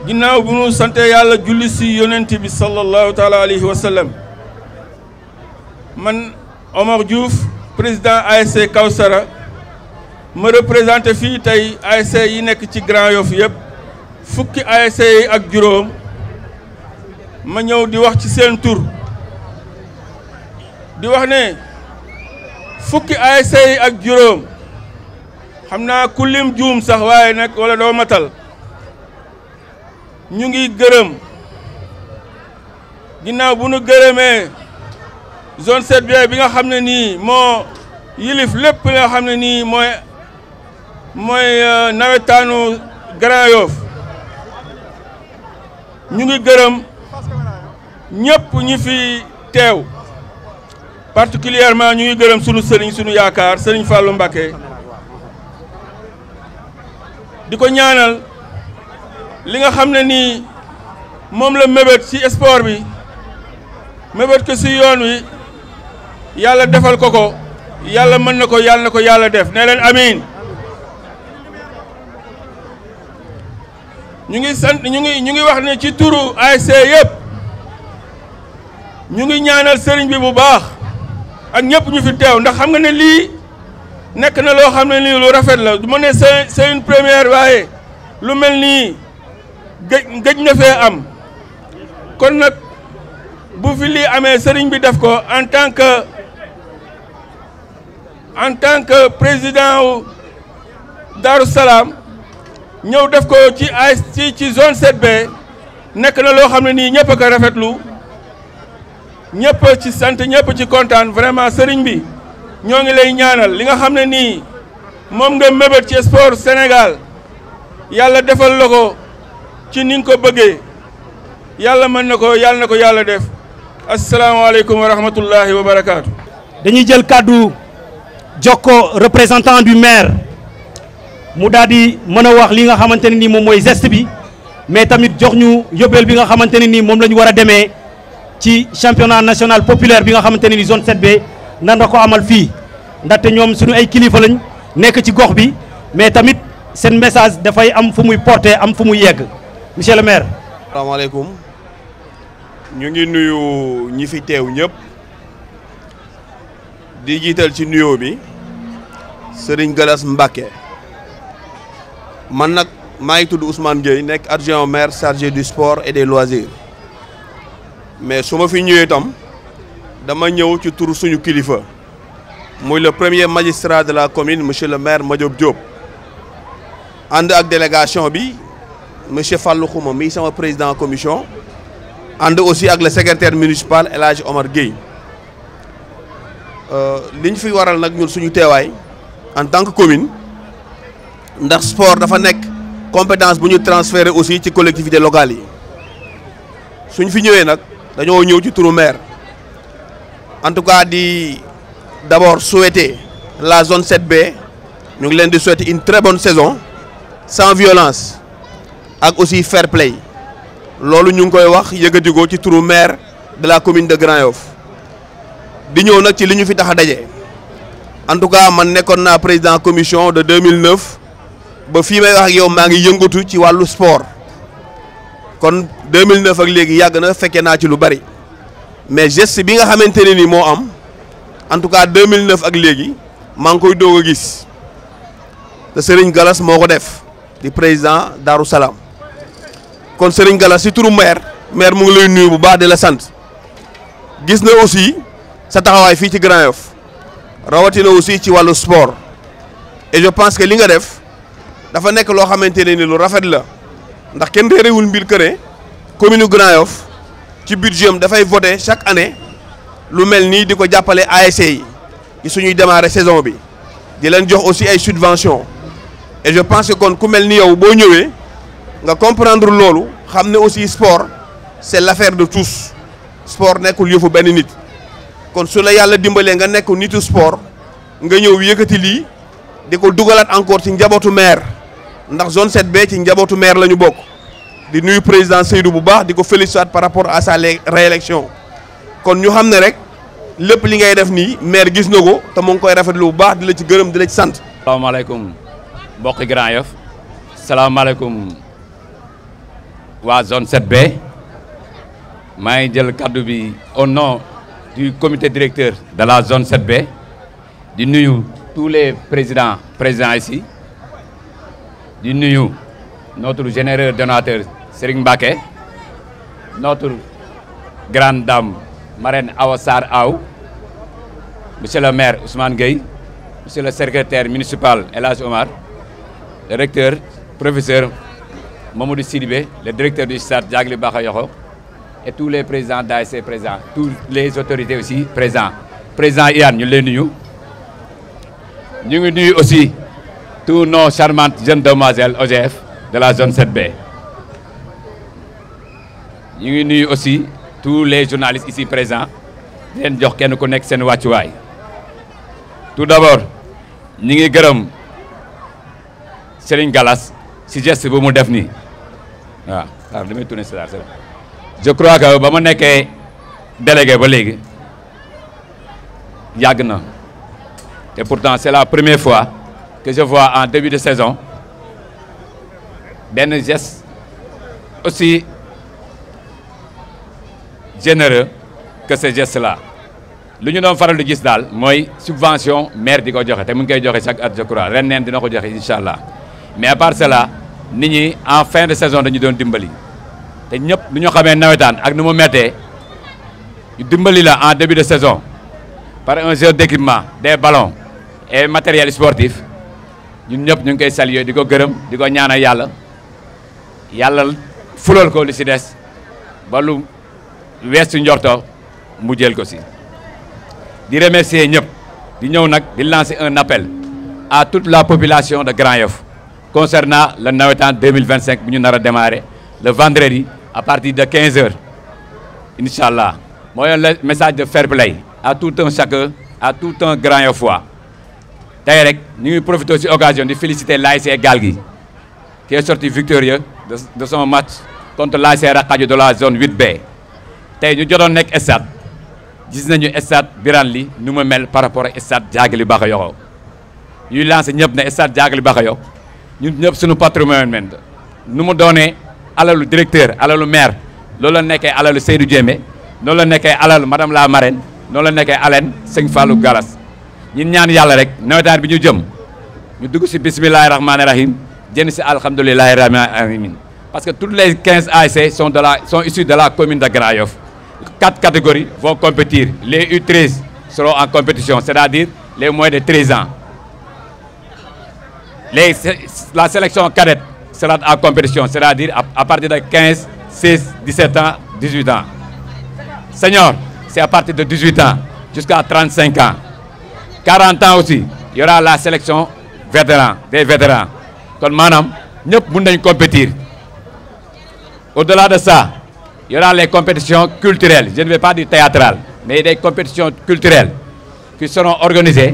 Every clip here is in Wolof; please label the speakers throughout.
Speaker 1: ginnaaw bu nu sante yàlla julli si yonent bi sallallahu taala alayhi wa sallam man Omar Diouf président ASC Kawsara ma représenté fii tey ASC yi nekk ci Grand Yoff yëpp fukki ASC yi ak juróom ma ñëw di wax ci seen tur di wax ne fukki ASC yi ak juróom xam naa ku lim juum sax waaye nag wala doo matal ñu ngi gërëm ginnaaw bu nu gërëmee zone 7B bi nga xam ne nii moo yilif lépp li nga xam ne nii mooy nawetaanu Grand Yoff ñu ngi gërëm ñëpp ñi fi teew particulièrement ñu ngi gërëm sunu sëriñ sunu yaakaar sëriñ Fallou Mbacké di ko ñaanal li nga xam ne nii moom la mébét ci sport bi mébét ko ci yoon wi yàlla defal ko ko yàlla mën na ko yàlla def ne leen amiin ñu ngi sant ñu ngi wax ne ci turu ASC yëpp ñu ngi ñaanal sëriñ bi bu baax ak ñëpp ñu fi teew ndax xam nga ne lii nekk na loo xam ne nii lu rafet la du ma ne c'est une première waaye lu mel nii gëj na fee am kon nag bu fi lii amee sëriñ bi def ko en tant que président wu Darou Salam ñëw def ko ci zone 7B nekk na loo xam ne nii ñëpp a ko rafetlu ñëpp ci sant ñëpp ci kontaan vraiment sëriñ bi ñoo ngi lay ñaanal li nga xam ne nii moom nga mébét ci sport Sénégal yàlla defal la ko ci ni nga ko bëggee yàlla mën na ko yàlla def asalaamaaleykum wa rahmatullahi wa barakaatu.
Speaker 2: dañuy jël kàddu jokko représentant du maire mu daal di mën a wax li nga xamante ne nii moom mooy geste bi mais tamit jox ñu yóbbeel bi nga xamante ne nii moom la ñu war a demee ci championnat national populaire bi nga xamante ne nii zone 7B nan la ko amal fii ndaxte ñoom suñu ay kilifa lañ nekk ci gox bi mais tamit seen message dafay am fu muy porter am fu muy yegg monsieur le maire.
Speaker 3: asalaamaaleykum ñu ngi nuyu ñi fi teew ñëpp di jiital ci nuyoo bi Serigne Gallas Mbacké man nag maa ngi tudd Ousmane Gueye nekk adjoint au maire chargé du sport et des loisirs mais su ma fi ñëwee itam dama ñëw ci turu suñu kilifa muy le premier magistrat de la commune monsieur le maire Madiop Diop ànd ak délégation bi monsieur Fallou Khouma mi sama président commission ànd aussi ak le secrétaire municipal El Hadj Omar Gueye li ñu fi waral nag ñun suñu teewaay en tant que commune ndax sport dafa nekk compétence bu ñu transféré aussi ci collectivités locales yi suñ fi ñëwee nag dañoo ñëw ci turu maire en tout cas di d'abord souhaiter la zone 7B ñu ngi leen di souhaiter une très bonne saison sans violence ak aussi fair play loolu ñu ngi koy wax yëkkati ko ci turu maire de la commune de Grand Yoff di ñëw nag ci li ñu fi tax a daje en tout cas man nekkoon naa président commission de 2009 ba fii may wax ak yow maa ngi yëngatu ci wàllu sport kon 2009 ak léegi yàgg na fekkee naa ci lu bari mais geste bi nga xamante ne ni moo am en tout cas 2009 ak léegi maa ngi koy doog a gis te Serigne Gallas moo ko def di président Darou Salam kon Serigne Gallas si turu maire mu ngi lay nuyu bu baax di la sant gis na aussi sa taxawaay fii ci Grand Yoff rawatina aussi ci wàllu sport et je pense que li nga def dafa nekk loo xamante ne ni lu rafet la ndax kenn réerewul mbir këne commune Grand Yoff ci budget am dafay voter chaque année lu mel nii di ko jàppale ASC yi ci suñuy démarrer saison bi di leen jox aussi ay subventions et je pense que kon ku mel ni yow boo ñëwee nga comprendre loolu xam ne aussi sport c'est l'affaire de tous sport nekkul yëfu benn nit kon su la yàlla dimbalee nga nekk nitu sport nga ñëw yëkkati lii di ko dugalaat encore ci njabootu maire ndax zone 7B ci njabootu maire la ñu bokk di nuyu président Seydou bu baax di ko féliciter par rapport à sa réélection kon ñu xam ne rek lépp li ngay def nii maire gis na ko te mu ngi koy rafetlu bu baax di la ci gërëm di la ci sant.
Speaker 4: salaamaaleykum mbokki Grand Yoff salaamaaleykum waa zone 7B maa ngi jël kaddu bi au nom du comité directeur de la zone 7B di nuyu tous les présidents présents ici di nuyu notre généreux donateur Serigne Mbacké, notre grande dame marraine Awa Sarr Aw, monsieur le maire Ousmane Gueye, monsieur le secrétaire municipal El Hadj Omar, le recteur professeur Mamadou Sidibé, le directeur du stade Diagley Bakayoko et tous les présidents d'ASC présents, toutes les autorités aussi présents. Président Yann, ñu leen nuyu. Ñu ngi nuyu aussi tous nos charmantes jeunes demoiselles OGF de la zone 7B. Ñu ngi nuyu aussi tous les journalistes ici présents di leen jox kenn ku nekk seen wàccuwaay. Tout d'abord ñu ngi gërëm Serigne Gallas ci geste bu mu def nii waaw waaw damay tourner ça c'est bon. Je crois que ba ma nekkee délégué ba léegi yàgg na et pourtant c'est la première fois que je vois en début de saison benn geste aussi généreux que ce geste-là lu ñu doon faral di gis daal mooy subvention maire di ko joxe te mu ngi koy joxe chaque at je crois ren neen dina ko joxe incha allah mais à part cela nit ñi en fin de saison dañu doon dimbali te ñëpp lu ñu xamee nawetaan ak nu mu méttee dimbali la en début de saison par un jeu d'équipement des ballons et matériel sportif ñun ñëpp ñu ngi koy saluer di ko gërëm di ko ñaanal yàlla fulal ko li si des ba lu weesu njorto mu jël ko si di remercier ñëpp di ñëw nag di lancer un appel à toute la population de Grand Yoff concernant le nawetaan 2025 bu ñu nar a démarrer le vendredi à partir de 15 heures incha allah mooy le message de fair play à tout un chacun à tout un Grand Yoffois tey rek ñu ngi profité ci occasion di féliciter l'ASC Galgui qui est sorti victorieux de son match contre l'ASC Rakadio de la zone 8B tey ñu jotoon nekk stade gis nañu stade Birane Ly nu mu mel par rapport ak stade Diagley Bakayoko ñuy lancer ñëpp ne stade Diagley Bakayoko ñun ñëpp suñu patrimoine nu mu doonee alalu directeur alalu maire loolu la nekkee alalu Seydou Diémé noonu la nekkee alalu madame la marraine noonu la nekkee alen Sëñ Fallou Galas ñun ñaan yàlla rek nawetaan bi ñu jëm ñu dugg ci bismillahi rahmani rahim jënd ci alhamdulillahi rabbil alamin parce que toutes les 15 ASC sont issus de la commune de Grand Yoff 4 catégories vont compétir les U13 seront en compétition c'est-à-dire les moins de 13 ans la sélection cadette sera en compétition c'est-à-dire à partir de 15 16 17 ans 18 ans senior c'est à partir de 18 ans jusqu'à 35 ans 40 ans aussi il y aura la sélection des vétérans kon maanaam ñëpp mën nañ compétir au-delà de ça il y aura les compétitions culturelles je ne vais pas dire théâtrales mais des compétitions culturelles qui seront organisées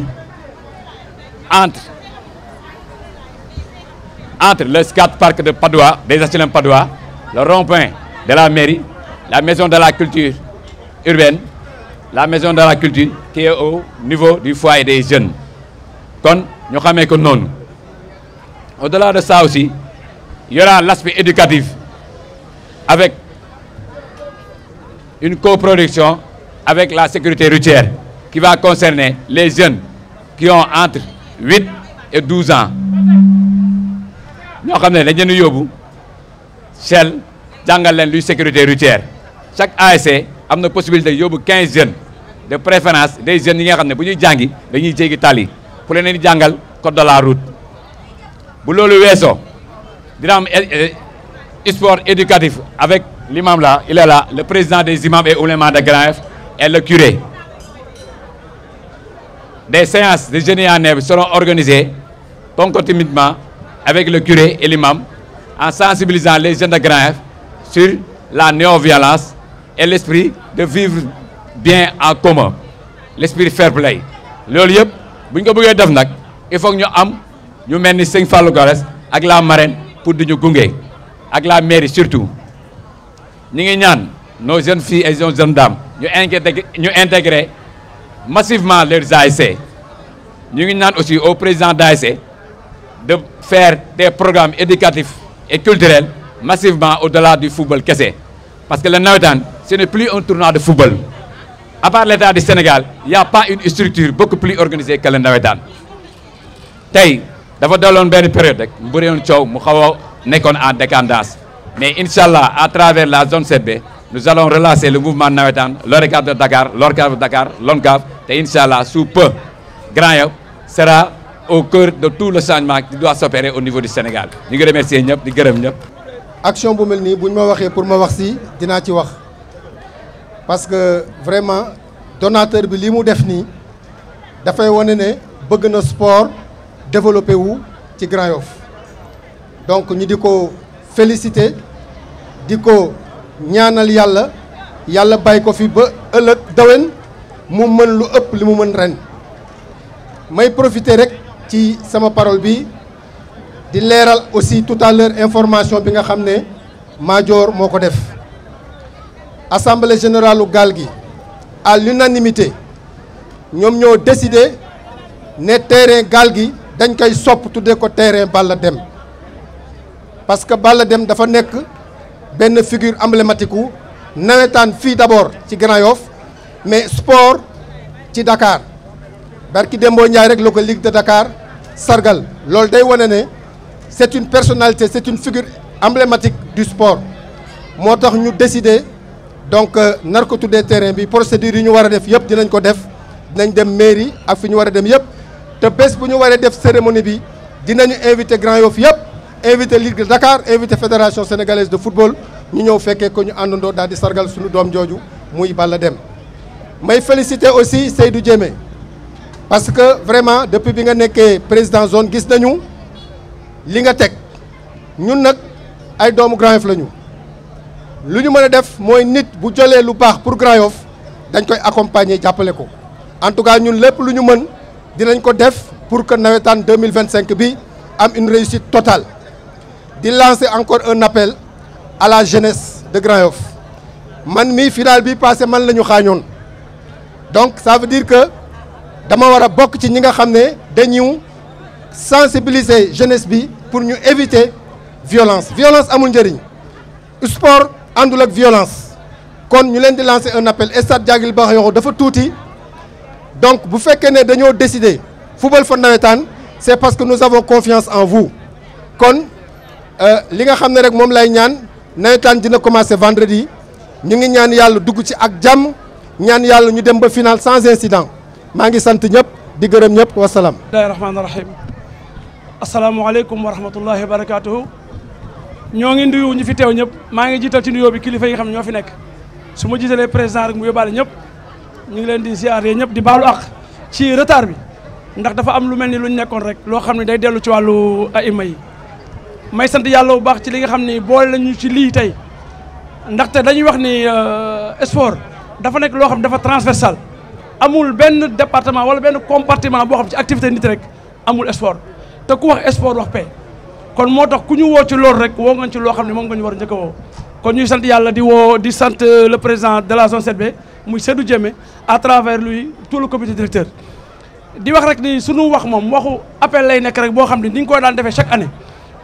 Speaker 4: entre le skatepark de Padoua des HLM Padoua le rond-point de la mairie la maison de la culture urbaine la maison de la culture qui est au niveau du foyer des jeunes kon ñu xamee ko noonu au-delà de ça aussi il y aura l'aspect éducatif avec une coproduction avec la sécurité routière qui va concerner les jeunes qui ont entre 8 et 12 ans ñoo xam ne dañ leen yóbbu Shell jàngal leen luy sécurité routière chaque ASC am na possibilité yóbbu 15 jeunes de préférence des jeunes yi nga xam ne bu ñuy jàngi dañuy jéggi tali pour leen di jàngal code de la route bu loolu weesoo dina am sport éducatif avec l'imam là il est là le président des imams et oulémas de Grand Yoff et le curé des séances de jeûne en herbe seront organisées concomitamment avec le curé et l'imam en sensibilisant les jeunes de Grand Yoff sur la non-violence et l'esprit de vivre bien en commun, l'esprit fair play. loolu yëpp bu ñu ko bëggee def nag il faut que ñu am ñu mel ni Sëñ Fallou Galass ak la marraine pour di ñu gunge ak la mairie surtout ñi ngi ñaan nos jeunes filles et nos jeunes dames ñu intégrer massivement leurs ASC. ñu ngi ñaan aussi au président d'ASC de faire des programmes éducatifs et culturels massivement au-delà du football kese parce que le nawetaan ce n'est plus un tournoi de football. À part l'État du Sénégal, il n'y a pas une structure beaucoup plus organisée que le nawetaan tey dafa daloon benn période rek mu bëri woon coow mu xaw a nekkoon en décadence mais Inch'Allah à travers la zone 7B nous allons relancer le mouvement nawetaan l'ORCAV de Dakar l'ORCAV de Dakar l'ONCAV te Inch'Allah sous peu Grand Yoff sera au cœur de tout le changement qui doit s'opérer au niveau du Sénégal ñu ngi remercier ñëpp di gërëm ñëpp.
Speaker 5: action bu mel nii bu ñu ma waxee pour ma wax si dinaa ci wax. parce que vraiment donateur bi li mu def nii dafay wane ne bëgg na sport développé wu ci Grand Yoff donc ñu di ko féliciter di ko ñaanal yàlla bàyyi ko fi ba ëllëg dawen mu mën lu ëpp li mu mën ren. may profiter rek ci sama parole bi di leeral aussi tout à l'heure information bi nga xam ne Madior moo ko def. Assemblée générale gaal gi à l'unanimité ñoom ñoo décidé ne terrain gaal gi dañ koy sopp tuddee ko terrain Balla Deme parce que Balla Deme dafa nekk benn figure emblématique wu nawetaan fii d'abord ci Grand Yoff mais sport ci Dakar barki Dembo Ndiaye rek la ko Ligue de Dakar sargal loolu day wane ne c'est une personnalité c'est une figure emblématique du sport moo tax ñu décidé. donc nar ko tuddee terrain bi procédure yi ñu war a def yëpp dinañ ko def dinañ dem mairie ak fi ñu war a dem yëpp te bés bu ñu waree def cérémonie bi dinañu invité Grand Yoff yëpp invité Ligue de Dakar invité fédération sénégalaise de football ñu ñëw fekkee ko ñu àndandoo daal di sargal suñu doom jooju muy Balla Deme. may féliciter aussi Seydou Diémé parce que vraiment depuis bi nga nekkee président zone gis nañu li nga teg ñun nag ay doomu Grand Yoff lañu. lu ñu mën a def mooy nit bu jëlee lu baax pour Grand Yoff dañ koy accompagner jàppale ko en tout cas ñun lépp lu ñu mën dinañ ko def pour que nawetaan 2025 bi am une réussite totale di lancer encore un appel à la jeunesse de Grand Yoff man mii final bi passé man la ñu xaañoon donc ça veut dire que dama war a bokk ci ñi nga xam ne dañu sensibiliser jeunesse bi pour ñu éviter violence amul njëriñ sport àndul ak violence kon ñu leen di lancer un appel stade Diaguil Bakayokho dafa tuuti donc bu fekkee ne dañoo décider football fa nawetaan c'est parce que nous avons confiance en vous kon li nga xam ne rek moom lay ñaan nawetaan dina commencer vendredi ñu ngi ñaan yàlla dugg ci ak jàmm ñaan yàlla ñu dem ba final sans incident maa ngi sant ñëpp di gërëm ñëpp wasalaam.
Speaker 6: bismillahi rahmaani rahim asalaamualeykum wa rahmatullahi wa barakatuhu ñoo ngi nuyu ñu fi teew ñëpp maa ngi jiital ci nuyoo bi kilifa yi nga xam ne ñoo fi nekk su ma jiitalee président rek mu yóbbaale ñëpp ñu ngi leen di ziare ñëpp di baalu ak ci retard bi ndax dafa am lu mel ni lu ñu nekkoon rek loo xam ne day dellu ci wàllu aima yi may sant yàlla bu baax ci li nga xam ni boole lañu ci lii tey ndaxte dañuy wax ni sport dafa nekk loo xam ne dafa transversal amul benn département wala benn compartiment boo xam ci activité nit rek amul sport te ku wax sport wax paix kon moo tax ku ñu woo ci loolu rek woo nga ci loo xam ne moom nga ñu war a njëkk a woo kon ñuy sant yàlla di sant le président de la zone 7B muy Seydou Diémé à travers lui tout le comité directeur di wax rek ni sunu wax moom waxu appel lay nekk rek boo xam ne ni ñu ko daan defee chaque année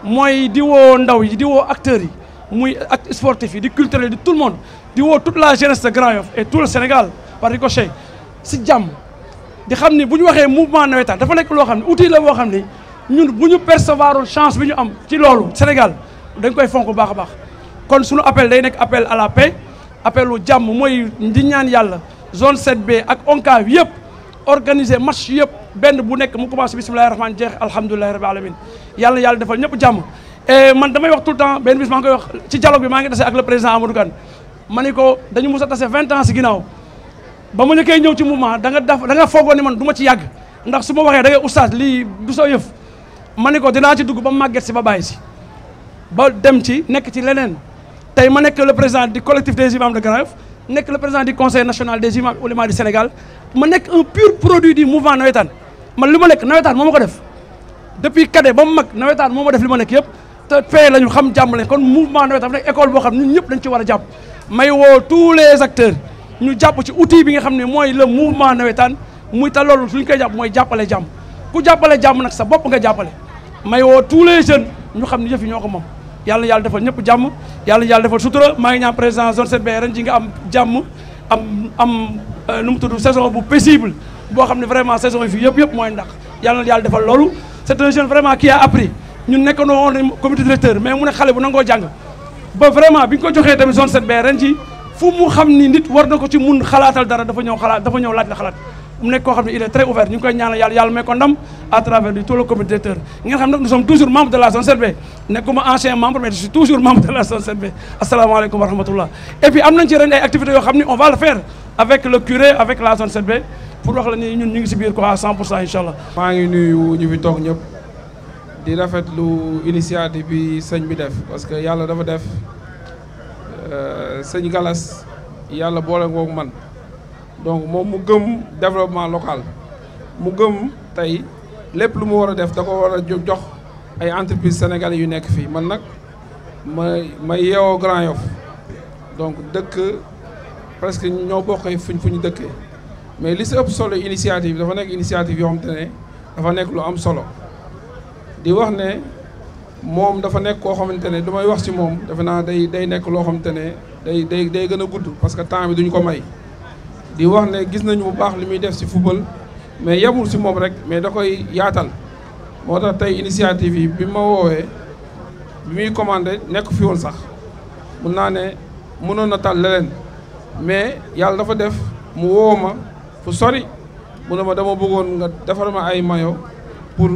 Speaker 6: mooy di woo ndaw yi di woo acteurs yi muy acte sportif yi di culturel di tout le monde di woo toute la jeunesse de Grand Yoff et tout le Sénégal par ricochet si jàmm di xam ni bu ñu waxee mouvement nawetaan dafa nekk loo xam ne outil la boo xam ni ñun bu ñu percevoir chance bi ñu am ci loolu Sénégal dañ koy fonk bu baax a baax kon suñu appel day nekk appel à la paix appel u jàmm mooy di ñaan yàlla zone 7B ak ONCAV yëpp organiser match yëpp benn bu nekk mu commencé bismillahi rahmaani jeex alhamdulilahi rabbil alamin yàlla defal ñëpp jàmm et man damay wax tout le temps benn bis maa ngi koy wax ci dialogue bi maa ngi tase ak le président Amadou Kane ma ni ko dañu mos a tase 20 ans si ginnaaw ba ma ñu koy ñëw ci mouvement da nga foogoon ni man du ma ci yàgg ndax su ma waxee da ngay oustaz lii du soo yëf ma ne ko dinaa ci dugg ba màgget si ba bàyyi si ba dem ci nekk ci leneen tey ma nekk le président du collectif des imams de Grand Yoff nekk le président du conseil national des imams oulémas du Sénégal ma nekk un pur produit du mouvement nawetaan man li ma nekk nawetaan moo ma ko def depuis cadet ba mu mag nawetaan moo ma def li ma nekk yëpp te fee la ñu xam jàmm leen kon mouvement nawetaan nekk école boo xam ñun ñëpp dañ ci war a jàpp may woo tous les acteurs ñu jàpp ci outil bi nga xam ne mooy le mouvement nawetaan muy ta loolu suñ koy jàpp mooy jàppale jàmm ku jàppale jàmm nag sa bopp nga jàppale may woo tous les jeunes ñu xam ne yëf yi ñoo ko moom yàlla yàlla defal ñëpp jàmm yàlla defal sutura maa ngi ñaan président zone 7B ren ji nga am jàmm am nu mu tudd saison bu paisible boo xam ne vraiment saison yi fii yëpp mooy ndax yàlla defal loolu c'est un jeune vraiment qui a appris ñun nekkandoo woon comité directeur mais mu ne xale bu nangoo jàng ba vraiment bi ñu ko joxee tamit zone 7B ren ji fu mu xam ni nit war na ko ci mun xalaatal dara dafa ñëw laaj la xalaat mu nekk koo xam ne il est très ouvert ñu ngi koy ñaanal yàlla may ko ndam à travers du tout le comité directeur ngeen xam nag nous sommes toujours membres de la zone 7B nekkuma ancien membre mais je suis toujours membre de la zone 7B asalaamaaleykum wa rahmatullah et puis am nañ ci ren ay activités yoo xam ni on va le faire avec le curé avec la zone 7B pour wax la ni ñun ñu ngi si biir quoi à 100% incha allah.
Speaker 7: maa ngi nuyu ñu fi toog ñëpp di rafetlu initiative bi sëñ bi def parce que yàlla dafa def sëñ Galas yàlla boole ngoog man. donc moom mu gëm développement local mu gëm tey lépp lu mu war a def da ko war a jox ay entreprises sénégalais yu nekk fii man nag ma yeewoo Grand Yoff donc dëkk presque ñoo bokkee fu ñu dëkkee mais li si ëpp solo initiative dafa nekk initiative yoo xam te ne dafa nekk lu am solo di wax ne moom dafa nekk koo xamante ne du may wax ci moom defe naa day nekk loo xamante ne day gën a gudd parce que temps bi duñu ko may di wax ne gis nañu bu baax li muy def ci football mais yemul ci moom rek mais da koy yaatal moo tax tey initiative yi bi ma woowee bi muy commandé nekk fi woon sax mun naa ne mënoon na tal leneen mais yàlla dafa def mu woo ma fu sori mu ne ma dama bëggoon nga defar ma ay maillot pour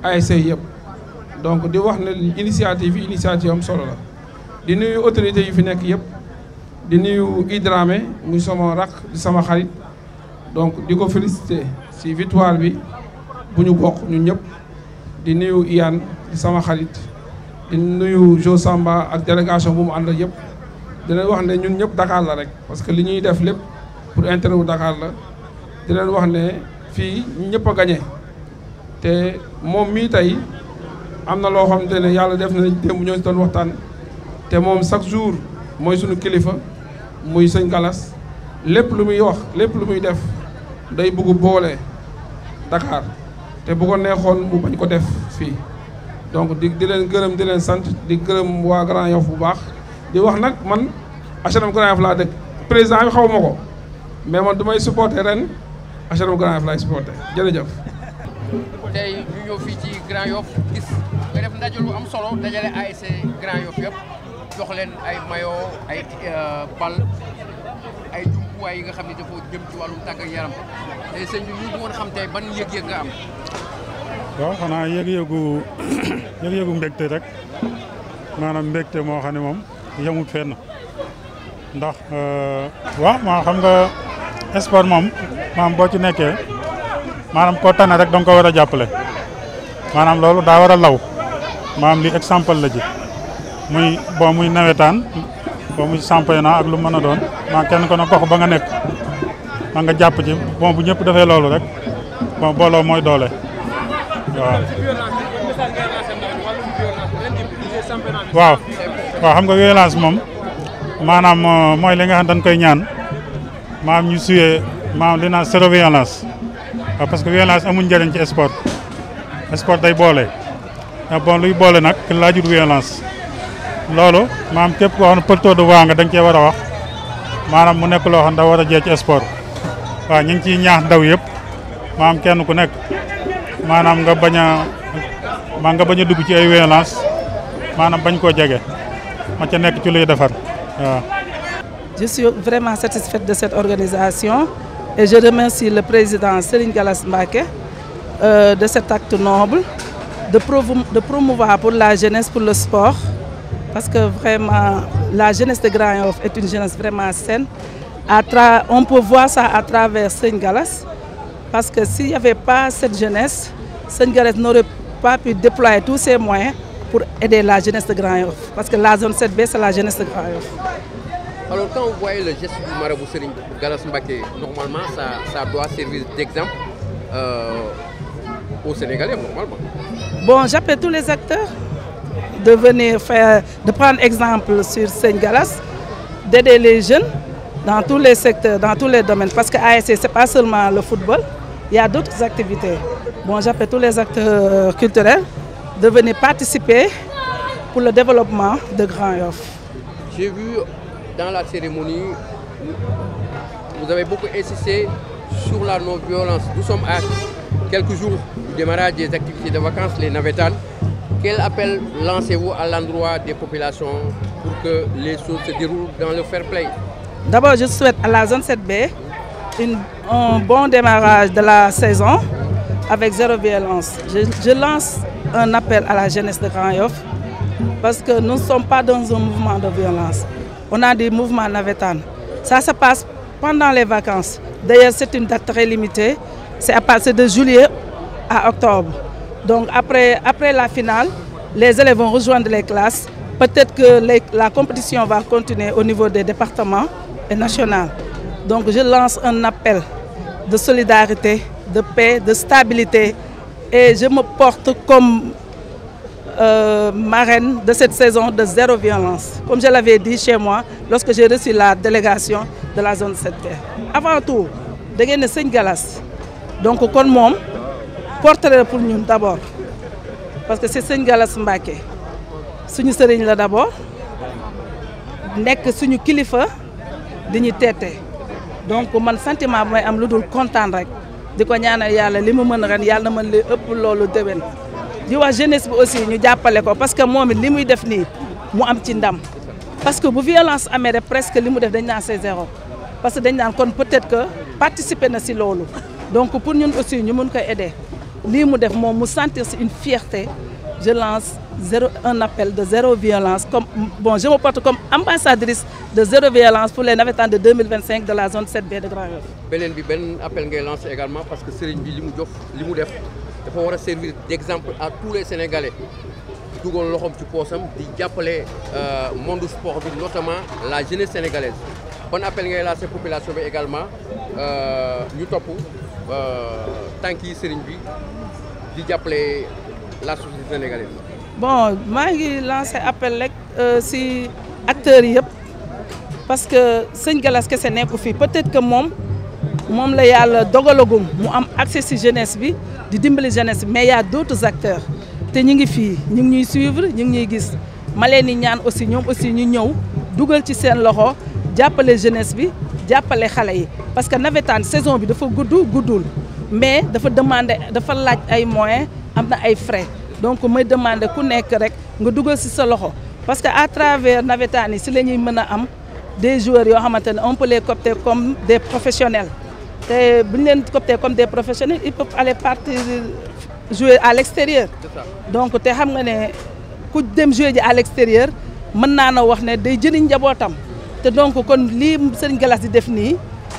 Speaker 7: ASC yëpp donc di wax ne initiative yi initiative am solo la di nuyu autorités yu fi nekk yëpp di nuyu Idramé muy sama rak di sama xarit donc di ko féliciter ci victoire bi bu ñu bokk ñun ñëpp di nuyu Iyane di sama xarit di nuyu Jo Samba ak délégation bu mu ànd yëpp di leen wax ne ñun ñëpp Dakar la rek parce que li ñuy def lépp pour intérêt wu Dakar la di leen wax ne fii ñëpp a gagné te moom mii tey am na loo xamante ne yàlla def na démb ñoo ci doon waxtaan te moom chaque jour mooy suñu kilifa muy sëñ Galas lépp lu muy wax lépp lu muy def day bëgg boole Dakar te bu ko neexoon mu bañ ko def fii donc di leen gërëm di leen sant di gërëm waa Grand Yoff bu baax di wax nag man HLM Grand Yoff laa dëkk président bi xaw ma ko mais man du may supporter ren HLM Grand Yoff laay supporter jërëjëf.
Speaker 8: tey ñu ñëw fii ci Grand Yoff gis nga def ndaje lu am solo dajale ASC Grand Yoff yëpp jox leen ay maillot ay bal ay jumtuwaay yi nga xam ne dafa jëm ci wàllum tàggat yaram tey sëñ bi ñu ngi woon xam tey ban yëg-yëg nga am.
Speaker 9: waaw xanaa yëg-yëgu mbégte rek maanaam mbégte moo xam ne moom yemut fenn ndax waaw maa xam nga sport moom maanaam boo ci nekkee maanaam koo tane rek danga ko war a jàppale maanaam loolu daa war a law maanaam li exemple la ji muy bon muy nawetaan bon muy championnat ak lu mën a doon maa kenn ko ne gox ba nga nekk ma nga jàpp ci bon bu ñëpp defee loolu rek bon booloo mooy doole waaw xam nga violence moom maanaam mooy li nga xam dañ koy ñaan maanaam ñu suyee maanaam li naan zéro violence waaw parce que violence amul njëriñ ci sport day boole bon luy boole nag laajut violence loolu maanaam képp koo xam ne porteur de voix nga da nga cee war a wax maanaam mu nekk loo xam ne da war a jee ci sport waaw ñu ngi ciy ñaax ndaw yëpp maanaam kenn ku nekk maanaam nga bañ a dugg ci ay violence maanaam bañ koo jege ma ca nekk ci luy defar waaw.
Speaker 10: Je suis vraiment satisfaite de cette organisation et je remercie le président Serigne Galas Mbacké de cet acte noble de promouvoir pour la jeunesse, pour le sport, parce que vraiment la jeunesse de Grand Yoff est une jeunesse vraiment saine. On peut voir ça à travers Serigne Galas, parce que s'il n'y avait pas cette jeunesse, Seigne Gallas n'aurait pas pu déployer tous ses moyens pour aider la jeunesse de Grand Yoff. Parce que la zone 7B, c'est la jeunesse de Grand Yoff.
Speaker 8: Alors quand vous voyez le geste du marabout Serigne Gallas Mbacké, normalement ça doit servir d'exemple aux Sénégalais, normalement.
Speaker 10: Bon, j'appelle tous les acteurs de venir de prendre exemple sur Seigne Gallas, d'aider les jeunes dans tous les secteurs, dans tous les domaines. Parce que ASC, ce n'est pas seulement le football, il y a d'autres activités. Bon, j'appelle tous les acteurs culturels de venir participer pour le développement de Grand Yoff.
Speaker 8: J'ai vu dans la cérémonie, vous avez beaucoup insisté sur la non-violence. Nous sommes à quelques jours du démarrage des activités de vacances, les navétanes. Quel appel lancez-vous à l'endroit des populations pour que les choses se déroulent dans le fair play?
Speaker 10: D'abord, je souhaite à la zone 7B un bon démarrage de la saison avec zéro violence. Je lance un appel à la jeunesse de Grand Yoff parce que nous ne sommes pas dans un mouvement de violence. On a des mouvements navétanes. Ça se passe pendant les vacances. D'ailleurs, c'est une date très limitée. C'est à partir de juillet à octobre. Donc après la finale, les élèves vont rejoindre les classes. Peut-être que la compétition va continuer au niveau des départements et national. Donc je lance un appel de solidarité, de paix, de stabilité. Et je me porte comme marraine de cette saison de zéro violence. Comme je l'avais dit chez moi, lorsque j'ai reçu la délégation de la zone 7B. Avant tout, da ngeen ne Seigne Gallas. Donc kon moom portrait pour ñun d'abord. Parce que c'est Seigne Gallas Mbacké. Suñu sëriñ la d'abord. Nekk suñu kilifa di ñu teete. Donc man sentiment bi may am lu dul kontaan rek. Di ko ñaanal yàlla li mu mën ren yàlla na mën li ëpp loolu déwén. Di wax jeunesse bi aussi ñu jàppale ko parce que moom it li muy def nii mu am ci ndam. Parce que bu violence amee rek presque li mu def dañ naan c'est zéro. Parce que dañ naan kon peut-être que participer na si loolu. Donc pour ñun aussi ñu mën ko aider. Lii mu def moom mu sentir si une fierté. Je lance un appel de zéro violence. Je me porte comme ambassadrice de zéro violence pour les navétanes de 2025 de la zone 7B de Grand Yoff.
Speaker 8: Ben appel ngay lancé également parce que Serigne bi li mu def dafa war a servir d'exemple à tous les Sénégalais. Dugal loxoom ci poosam di jàppale monde sport bi notamment la jeunesse sénégalaise. Bon appel ngay lancé population bi également ñu topp tànk yi Serigne bi di jàppale la société sénégalaise.
Speaker 10: Bon, maa ngi lancé appel rek si acteurs yi yëpp parce que Seigne Gallas kese nekku fii peut-être que moom la yàlla dogalagum mu am accès si jeunesse bi di dimbali jeunesse bi mais y a d'autres acteurs te ñu ngi fii ñu ngi ñuy suivre ñu ngi ñuy gis ma leen di ñaan aussi ñoom aussi ñu ñëw dugal ci seen loxo jàppale jeunesse bi jàppale xale yi parce que navétane saison bi dafa guddul mais dafa laaj ay moyens am na ay frais. Donc may demander ku nekk rek nga dugal ci sa loxo parce que à travers navétane yi ci la ñuy mën a am des joueurs yoo xamante ne on peut les coopter comme des professionnels te bu ñu leen coopter comme des professionnels ils peuvent aller partir jouer à l'extérieur. Donc te xam nga ne ku dem jouer ji à l'extérieur mën naa na wax ne day jëriñ njabootam te donc kon lii Serigne Gallas di def nii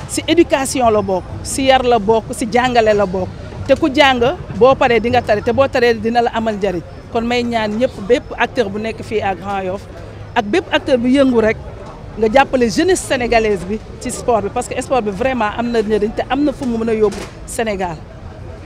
Speaker 10: ci éducation la bokk ci yar la bokk ci jàngale la bokk. te ku jàng boo paree di nga tari te boo taree dina la amal njariñ kon may ñaan ñëpp bépp acteur bu nekk fii à Grand Yoff ak bépp acteur bu yëngu rek nga jàppale jeunesse sénégalaise bi ci sport bi parce que sport bi vraiment am na njariñ te am na fu mu mën a yóbbu Sénégal.